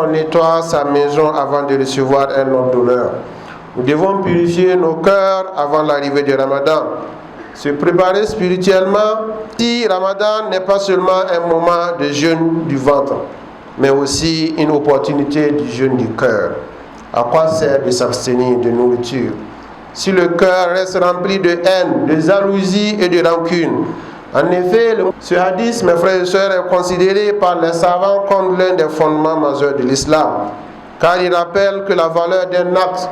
on nettoie sa maison avant de recevoir un hôte d'honneur. Nous devons purifier nos cœurs avant l'arrivée du Ramadan. Se préparer spirituellement. Si Ramadan n'est pas seulement un moment de jeûne du ventre, mais aussi une opportunité du jeûne du cœur. À quoi sert de s'abstenir de nourriture si le cœur reste rempli de haine, de jalousie et de rancune? En effet, ce hadith, mes frères et sœurs, est considéré par les savants comme l'un des fondements majeurs de l'islam, car il rappelle que la valeur d'un acte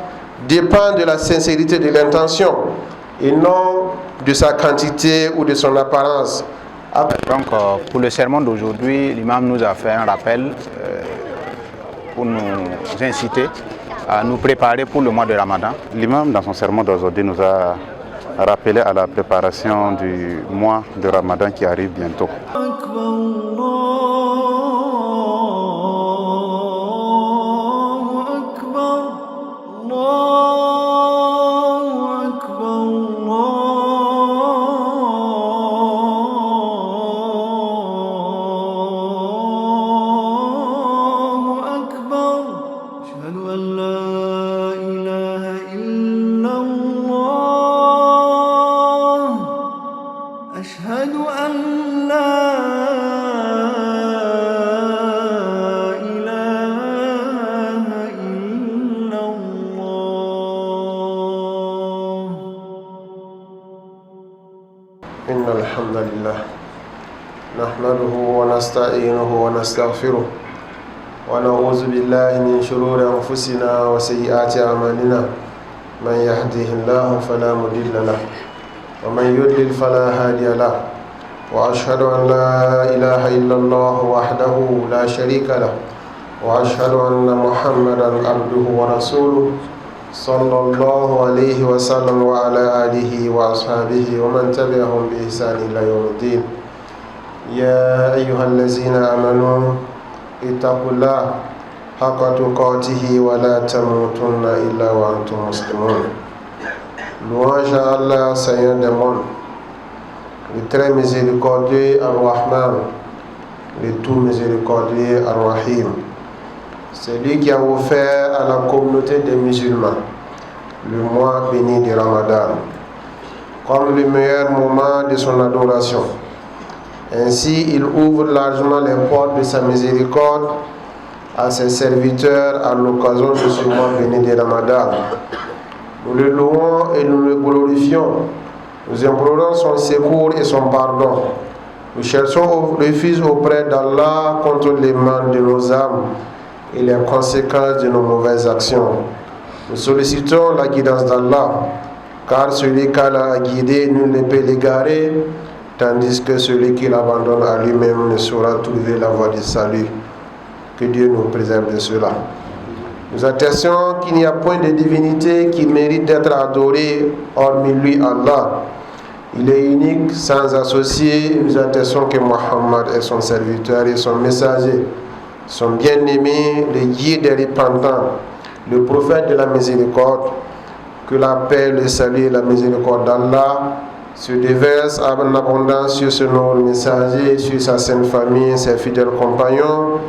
dépend de la sincérité de l'intention et non de sa quantité ou de son apparence. Donc, pour le sermon d'aujourd'hui, l'imam nous a fait un rappel pour nous inciter à nous préparer pour le mois de Ramadan. L'imam, dans son sermon d'aujourd'hui, nous a rappelé à la préparation du mois de Ramadan qui arrive bientôt. إن الحمد لله نحمده ونستعينه ونستغفره ونعوذ بالله من شرور أنفسنا وسيئات أعمالنا من يهده الله فلا مضل له ومن يضلل فلا هادي له وأشهد أن لا إله إلا الله وحده لا شريك له وأشهد أن محمدا عبده ورسوله صلى الله عليه وسلم وعلى آله وأصحابه ومن تبعهم بإحسان إلى يوم الدين. يا أيها الذين آمنوا اتقوا الله حق تقاته ولا تموتن إلا وأنتم مسلمون. Louange à Allah, Seigneur des mondes, le très miséricordieux Ar-Rahman, le tout miséricordieux Ar-Rahim. C'est lui qui a offert à la communauté des musulmans le mois béni du Ramadan comme le meilleur moment de son adoration. Ainsi, il ouvre largement les portes de sa miséricorde à ses serviteurs à l'occasion de ce mois béni du Ramadan. Nous le louons et nous le glorifions. Nous implorons son secours et son pardon. Nous cherchons refuge auprès d'Allah contre les mal de nos âmes et les conséquences de nos mauvaises actions. Nous sollicitons la guidance d'Allah, car celui qu'Allah a guidé, nul ne peut l'égarer, tandis que celui qui l'abandonne à lui-même ne saura trouver la voie du salut. Que Dieu nous préserve de cela. Nous attestons qu'il n'y a point de divinité qui mérite d'être adorée hormis lui, Allah. Il est unique, sans associé. Nous attestons que Mohammed est son serviteur et son messager, son bien-aimé, le guide des repentants, le prophète de la miséricorde. Que la paix, le salut et la miséricorde d'Allah se déversent en abondance sur ce noble messager, sur sa sainte famille, ses fidèles compagnons,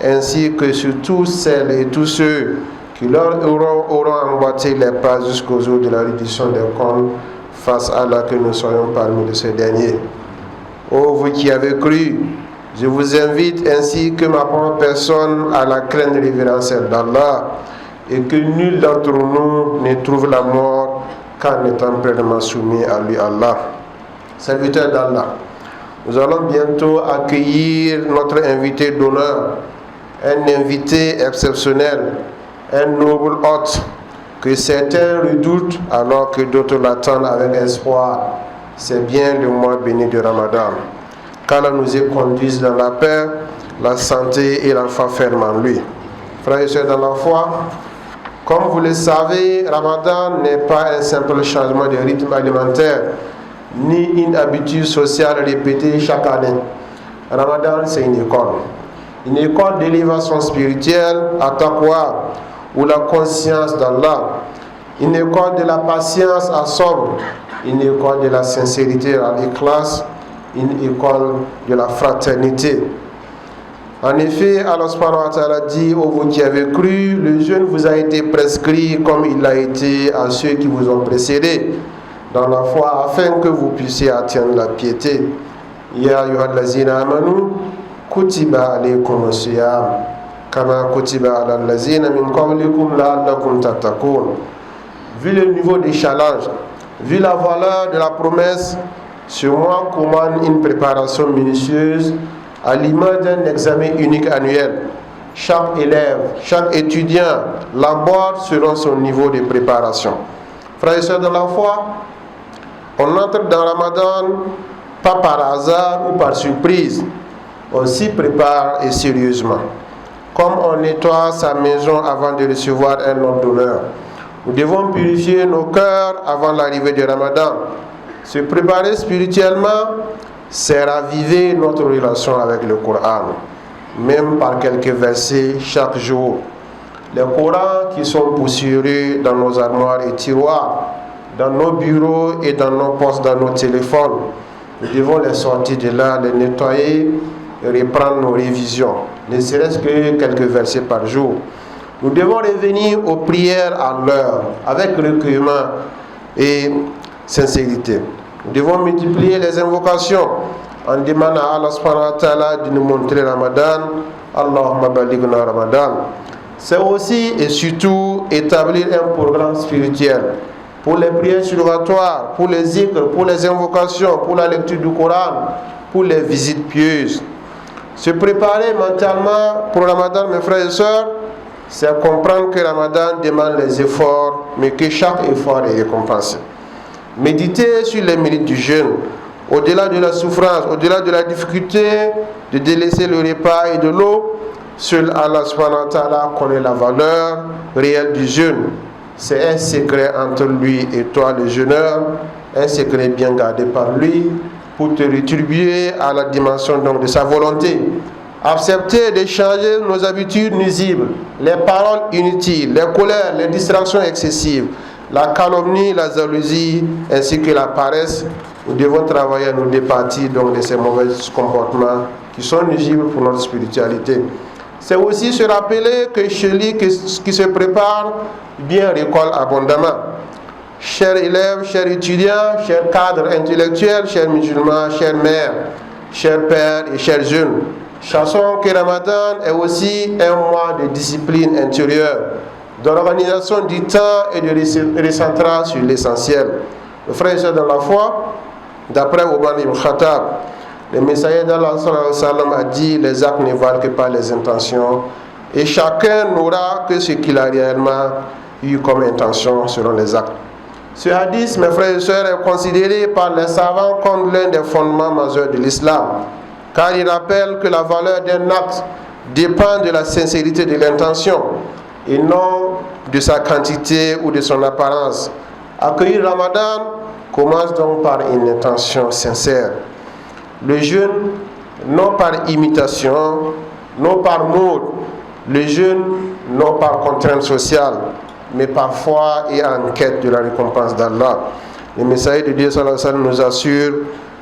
ainsi que sur tous celles et tous ceux qui leur auront emboîté les pas jusqu'au jour de la reddition des comptes, face à Allah, que nous soyons parmi de ces derniers. Ô vous qui avez cru, je vous invite ainsi que ma propre personne à la crainte révérentielle d'Allah, et que nul d'entre nous ne trouve la mort qu'en étant pleinement soumis à lui, Allah. Serviteur d'Allah, nous allons bientôt accueillir notre invité d'honneur, un invité exceptionnel, un noble hôte que certains redoutent alors que d'autres l'attendent avec espoir. C'est bien le mois béni de Ramadan. Qu'Allah nous y conduise dans la paix, la santé et la foi ferme en lui. Frères et sœurs dans la foi, comme vous le savez, Ramadan n'est pas un simple changement de rythme alimentaire, ni une habitude sociale répétée chaque année. Ramadan, c'est une école d'élévation spirituelle à taqwa, ou la conscience d'Allah, une école de la patience à sobre, une école de la sincérité à l'ikhlas, une école de la fraternité. En effet, Allah subhanahu wa ta'ala dit: ô vous qui avez cru, le jeûne vous a été prescrit comme il l'a été à ceux qui vous ont précédés dans la foi, afin que vous puissiez atteindre la piété. Ya ayyuhallazina amanu kutiba alaykumus siyam kama kutiba alal lazina min qablikum la'allakum tattaqun. Vu le niveau des challenges, vu la valeur de la promesse, sur moi commande une préparation minutieuse à l'image d'un examen unique annuel. Chaque élève, chaque étudiant l'aborde selon son niveau de préparation. Frères et sœurs de la foi, on entre dans Ramadan pas par hasard ou par surprise. On s'y prépare et sérieusement. Comme on nettoie sa maison avant de recevoir un ordre d'honneur, nous devons purifier nos cœurs avant l'arrivée du Ramadan. Se préparer spirituellement, c'est raviver notre relation avec le Coran, même par quelques versets chaque jour. Les Corans qui sont poussiéreux dans nos armoires et tiroirs, dans nos bureaux et dans nos postes, dans nos téléphones, nous devons les sortir de là, les nettoyer et reprendre nos révisions, ne serait-ce que quelques versets par jour. Nous devons revenir aux prières à l'heure, avec recueillement et sincérité. Nous devons multiplier les invocations en demandant à Allah subhanahu wa ta'ala de nous montrer Ramadan. Allahumma balighna Ramadan. C'est aussi et surtout établir un programme spirituel pour les prières surrogatoires, pour les zikrs, pour les invocations, pour la lecture du Coran, pour les visites pieuses. Se préparer mentalement pour Ramadan, mes frères et sœurs, c'est comprendre que Ramadan demande les efforts, mais que chaque effort est récompensé. Méditer sur les mérites du jeûne, au-delà de la souffrance, au-delà de la difficulté de délaisser le repas et de l'eau. Seul Allah subhanahu wa ta'ala connaît la valeur réelle du jeûne. C'est un secret entre lui et toi, le jeûneur, un secret bien gardé par lui pour te rétribuer à la dimension donc de sa volonté. Accepter de changer nos habitudes nuisibles, les paroles inutiles, les colères, les distractions excessives, la calomnie, la jalousie ainsi que la paresse. Nous devons travailler à nous départir donc de ces mauvais comportements qui sont nuisibles pour notre spiritualité. C'est aussi se rappeler que celui qui se prépare bien récolte abondamment. Chers élèves, chers étudiants, chers cadres intellectuels, chers musulmans, chères mères, chers pères et chers jeunes, sachons que Ramadan est aussi un mois de discipline intérieure, d'organisation du temps et de recentrage sur l'essentiel. Le frère et sœur de la foi, d'après Omar ibn Khattab, le messager d'Allah a dit: les actes ne valent que par les intentions, et chacun n'aura que ce qu'il a réellement eu comme intention selon les actes. Ce hadith, mes frères et sœurs, est considéré par les savants comme l'un des fondements majeurs de l'islam, car il rappelle que la valeur d'un acte dépend de la sincérité de l'intention et non de sa quantité ou de son apparence. Accueillir Ramadan commence donc par une intention sincère. Le jeûne, non par imitation, non par mode, le jeûne, non par contrainte sociale, mais par foi et en quête de la récompense d'Allah. Le messager de Dieu sallallahu alayhi wa sallam nous assure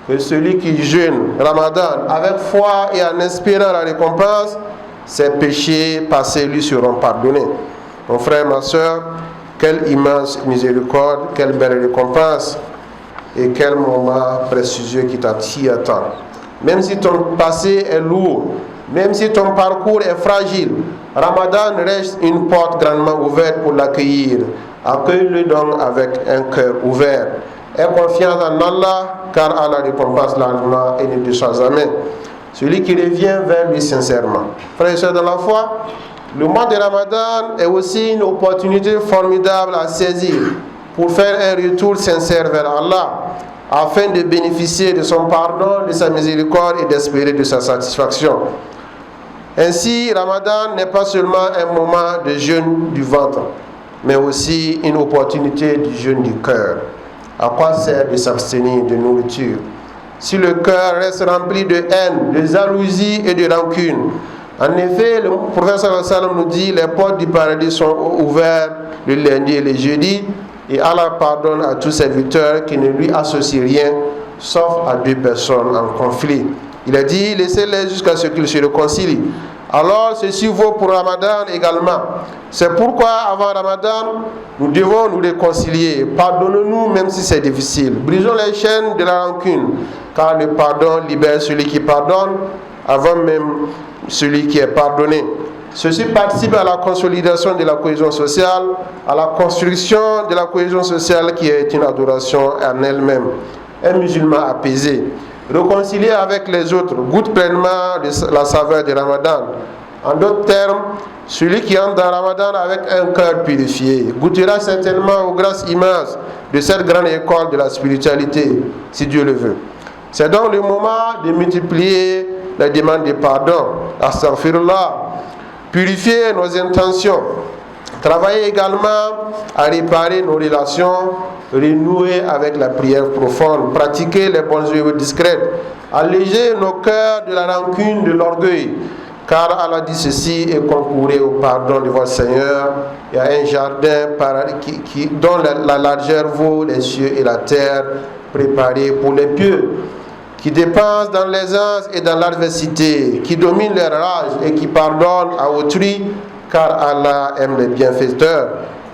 que celui qui jeûne Ramadan avec foi et en espérant la récompense, ses péchés passés lui seront pardonnés. Mon frère, ma soeur, quelle immense miséricorde, quelle belle récompense et quel moment prestigieux qui t'y attend. Même si ton passé est lourd, même si ton parcours est fragile, Ramadan reste une porte grandement ouverte pour l'accueillir. Accueille-le donc avec un cœur ouvert. Aie confiance en Allah, car Allah récompense largement et ne déçoit jamais celui qui revient vers lui sincèrement. Frères et sœurs de la foi, le mois de Ramadan est aussi une opportunité formidable à saisir pour faire un retour sincère vers Allah, afin de bénéficier de son pardon, de sa miséricorde et d'espérer de sa satisfaction. Ainsi, Ramadan n'est pas seulement un moment de jeûne du ventre, mais aussi une opportunité du jeûne du cœur. À quoi sert de s'abstenir de nourriture si le cœur reste rempli de haine, de jalousie et de rancune? En effet, le prophète sallallahu alayhi wa sallam nous dit: les portes du paradis sont ouvertes le lundi et le jeudi, et Allah pardonne à tous serviteurs qui ne lui associent rien, sauf à deux personnes en conflit. Il a dit: laissez-les jusqu'à ce qu'ils se réconcilient. Alors ceci vaut pour Ramadan également. C'est pourquoi avant Ramadan, nous devons nous réconcilier. Pardonnons-nous même si c'est difficile. Brisons les chaînes de la rancune, car le pardon libère celui qui pardonne avant même celui qui est pardonné. Ceci participe à la consolidation de la cohésion sociale, à la construction de la cohésion sociale qui est une adoration en elle-même. Un musulman apaisé, réconcilié avec les autres, goûte pleinement la saveur du Ramadan. En d'autres termes, celui qui entre dans Ramadan avec un cœur purifié goûtera certainement aux grâces immenses de cette grande école de la spiritualité, si Dieu le veut. C'est donc le moment de multiplier les demandes de pardon. Astaghfirullah. Purifier nos intentions. Travailler également à réparer nos relations, renouer avec la prière profonde, pratiquer les bonnes œuvres discrètes, alléger nos cœurs de la rancune, de l'orgueil. Car Allah dit ceci: et concourez au pardon de votre Seigneur. Il y a un jardin dont la largeur vaut les cieux et la terre, préparé pour les pieux, qui dépensent dans l'aisance et dans l'adversité, qui dominent leur rage et qui pardonnent à autrui, car Allah aime les bienfaiteurs.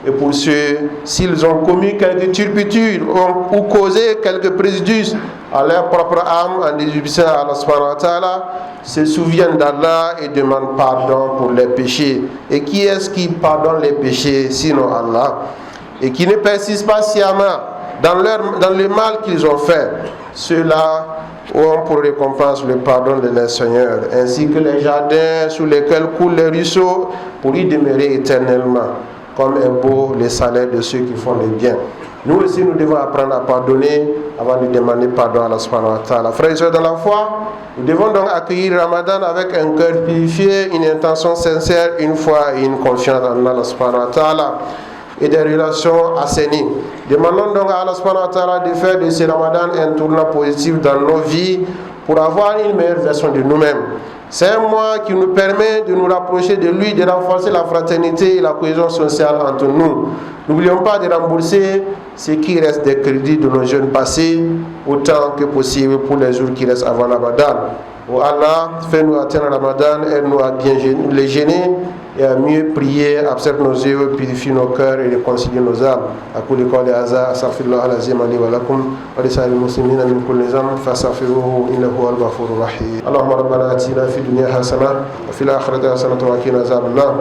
Et pour ceux, s'ils ont commis quelques turpitudes ou causé quelques préjudices à leur propre âme en désobéissant à Allah subhanahu wa ta'ala, se souviennent d'Allah et demandent pardon pour leurs péchés. Et qui est-ce qui pardonne les péchés sinon Allah? Et qui ne persistent pas sciemment dans le mal qu'ils ont fait. Ceux-là ont pour récompense le pardon de leur Seigneur, ainsi que les jardins sous lesquels coulent les ruisseaux pour y demeurer éternellement. Comme est beau le salaire de ceux qui font le bien. Nous aussi, nous devons apprendre à pardonner avant de demander pardon à Allah subhanahu wa ta'ala. Frères et sœurs dans la foi, nous devons donc accueillir Ramadan avec un cœur purifié, une intention sincère, une foi et une confiance en Allah subhanahu wa ta'ala, et des relations assainies. Demandons donc à Allah subhanahu wa ta'ala de faire de ce Ramadan un tournant positif dans nos vies pour avoir une meilleure version de nous-mêmes. C'est un mois qui nous permet de nous rapprocher de lui, de renforcer la fraternité et la cohésion sociale entre nous. N'oublions pas de rembourser ce qui reste des crédits de nos jeunes passés, autant que possible pour les jours qui restent avant Ramadan. Oh Allah, fais-nous atteindre Ramadan, aide-nous à bien les gêner et à mieux prier, accepte nos œuvres, purifie nos cœurs et réconcilie nos âmes. أقول قولي هذا أستغفر الله العظيم لي ولكم ولسائر المسلمين من كل ذنب فاستغفروه إنه هو الغفور الرحيم. اللهم ربنا آتنا في الدنيا حسنة وفي الآخرة حسنة وقنا عذاب النار.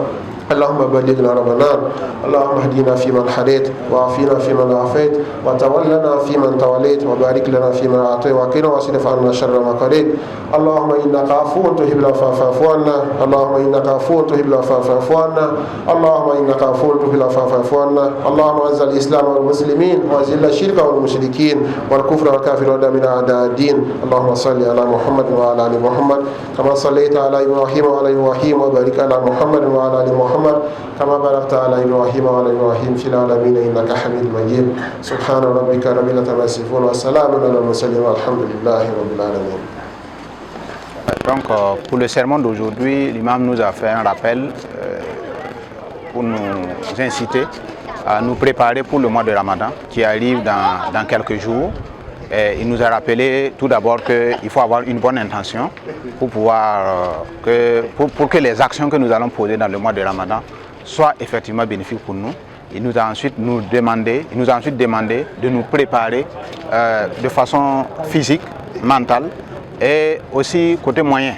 اللهم بلغنا رمضان. اللهم اهدنا فيمن هديت وعافنا فيمن عافيت وتولنا فيمن توليت وبارك لنا فيما أعطيت وقنا واصرف عنا شر ما قضيت. اللهم إنك عفو تحب العفو فاعف عنا. اللهم إنك عفو تحب العفو فاعف عنا. اللهم إنك عفو تحب العفو فاعف عنا. اللهم أعز الإسلام والمسلمين وأذل الشرك والمشركين والكفر والكافرين ودمر أعداء الدين. اللهم صل على محمد وعلى آل محمد كما صليت على إبراهيم وعلى إبراهيم وبارك على محمد وعلى آل محمد كما باركت على إبراهيم وعلى إبراهيم في العالمين إنك حميد مجيد. سبحان ربك رب العزة عما يصفون وسلام على المرسلين والحمد لله رب العالمين. Donc pour le sermon d'aujourd'hui, l'imam nous a fait un rappel pour nous inciter à nous préparer pour le mois de Ramadan qui arrive dans quelques jours. Et il nous a rappelé tout d'abord qu'il faut avoir une bonne intention pour pouvoir pour que les actions que nous allons poser dans le mois de Ramadan soient effectivement bénéfiques pour nous. Il nous a ensuite demandé de nous préparer de façon physique, mentale et aussi côté moyen.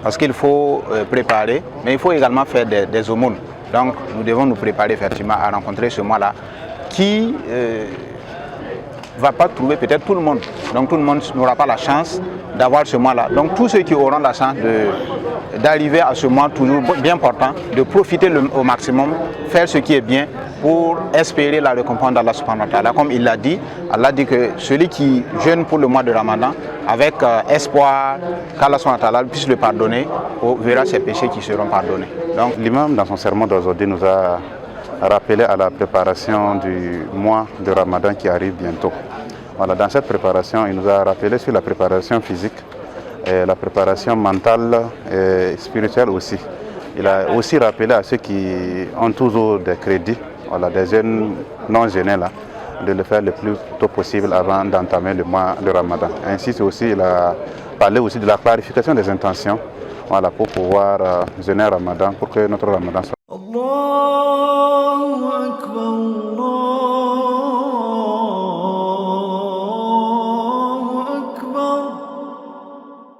Parce qu'il faut préparer, mais il faut également faire des aumônes. Donc nous devons nous préparer effectivement à rencontrer ce mois-là qui ne va pas trouver peut-être tout le monde. Donc tout le monde n'aura pas la chance d'avoir ce mois-là. Donc tous ceux qui auront la chance d'arriver à ce mois toujours bien portant, de profiter au maximum, faire ce qui est bien pour espérer la récompense d'Allah subhanahu wa ta'ala. Comme il l'a dit, Allah dit que celui qui jeûne pour le mois de Ramadan avec espoir qu'Allah subhanahu wa ta'ala puisse le pardonner, verra ses péchés qui seront pardonnés. Donc l'imam dans son sermon d'aujourd'hui nous a rappelé à la préparation du mois de Ramadan qui arrive bientôt. Voilà, dans cette préparation, il nous a rappelé sur la préparation physique, et la préparation mentale et spirituelle aussi. Il a aussi rappelé à ceux qui ont toujours des crédits, voilà, des jeunes non jeûnés là, de le faire le plus tôt possible avant d'entamer le mois de Ramadan. Ainsi aussi, il a parlé aussi de la clarification des intentions voilà, pour pouvoir jeûner Ramadan, pour que notre Ramadan soit